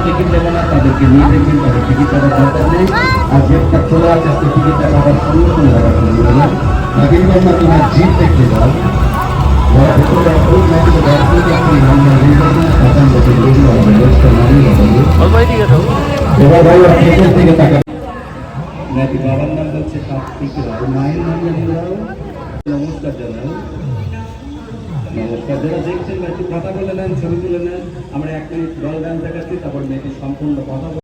Ticket দেবো না, তাদেরকে নিয়ে দেখবেন, তাদের টিকিট টাকা দরকার নেই। আর গেটটা খোলা আছে, আজকে টিকিট টাকা আবার সম্মুখীন লাগাতে হবে। কিন্তু আমরা তোমার জিপ দেখতে যাও, এবার ভাই আপনাদের দিকে তাকান। নাকি বাবার নাম বলছে কার্তিক রাও, মায়ের নাম জানি রাও। নমস্কার জানাই, নমস্কার। যারা দেখছেন একটু কথা বলে নেন, ছবি তুলে নেন। আমরা 1 মিনিট দল গান দেখাচ্ছি, তারপর মেয়েটি সম্পূর্ণ কথা বলে।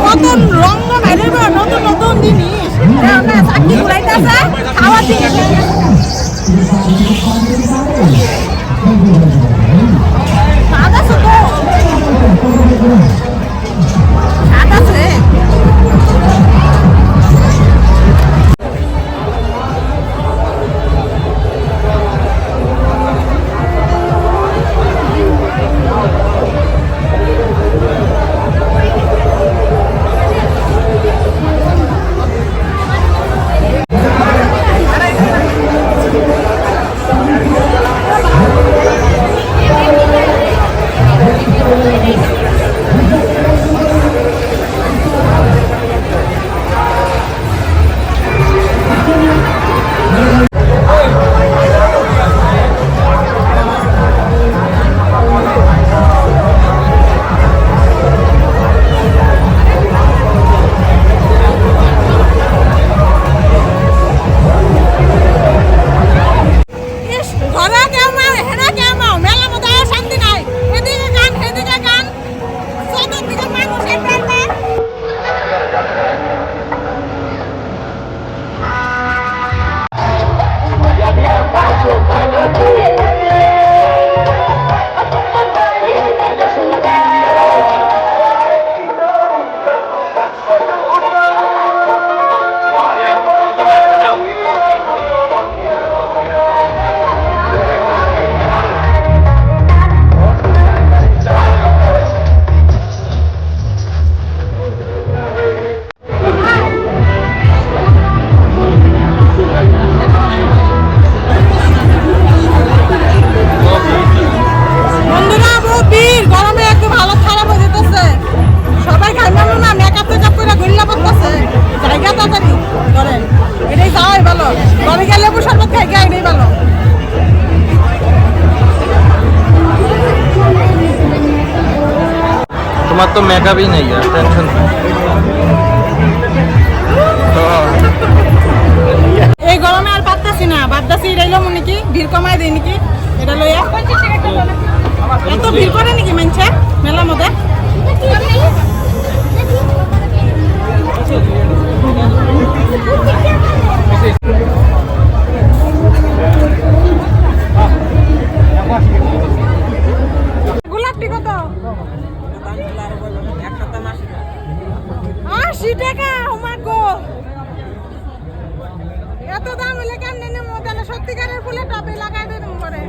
নতুন রঙ বাইরের নতুন নতুন জিনিস চাকরি ঘুরাইতেছে খাওয়ার জিনিস স্বাদ আছে তো স্বাদ আছে। তোমার তো মেকআপই নেই, আর টেনশন। এই গরমে আর পারতাছি না, বাদদাসি এটাইলো মনে কি ভিড় কমাই দেয় নাকি এটা লইয়া। এত ভিড় করে নাকি মানছে মেলার মধ্যে? গোলাপটি কত? 80 টাকা। ও মা গো, এত দাম হলে কেমনে নেবো? তাহলে সত্যিকারের ফুলে টবে লাগাই দেন করে।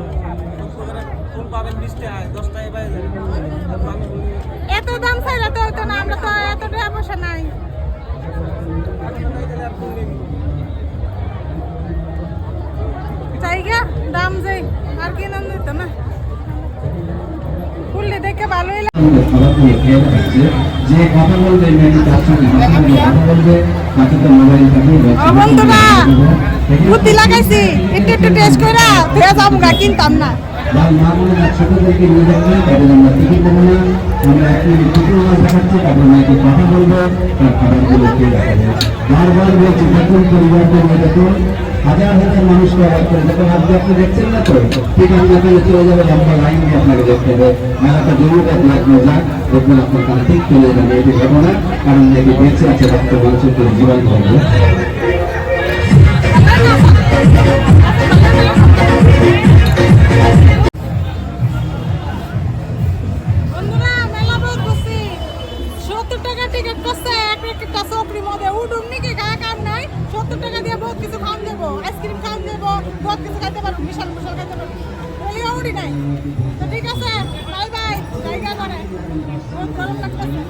এত দাম চাইলে তো হতো না, আমরা তো এত টাকা পয়সা নাই। জায়গা দাম যাই আর কি নাম দিত না, ফুললে দেখে ভালোই লাগে। বন্ধুরা বুদ্ধি লাগাইছি, একটু একটু টেস্ট করে ফেরা যাবো গা, কিনতাম না। ছোটদেরকে নিয়ে যাচ্ছে, তাদের আমরা টিকিট দেবো না, আমরা একটি ছোটো মাছ দেখাচ্ছি, তাদের মেয়েকে কথা বলবো, তার খাবারগুলো খেয়ে দেখাবো। বারবার বলছি, দেখুন পরিবারদের নিয়ে দেখুন, হাজার হাজার মানুষকে অবাক করে দেখুন। আজকে আপনি দেখছেন না তো, ঠিক আমি আপনাকে চলে যাবে, লম্বা লাইন দিয়ে আপনাকে দেখতে হবে। মেলাটা জমিটা দেখলো যাক, দেখবেন আপনার কাছে ঠিক চলে যাবে। এটি দেবো না, কারণ এটি বেঁচে আছে, রক্ত মাংস করে জীবন হবে। বন্ধুরা মেলা বহুত বসি, 70 টাকা টিকিট মুড়ি নাই। তো ঠিক আছে, বাই বাই, জায়গা করে, বহুত গরম লাগতেছে।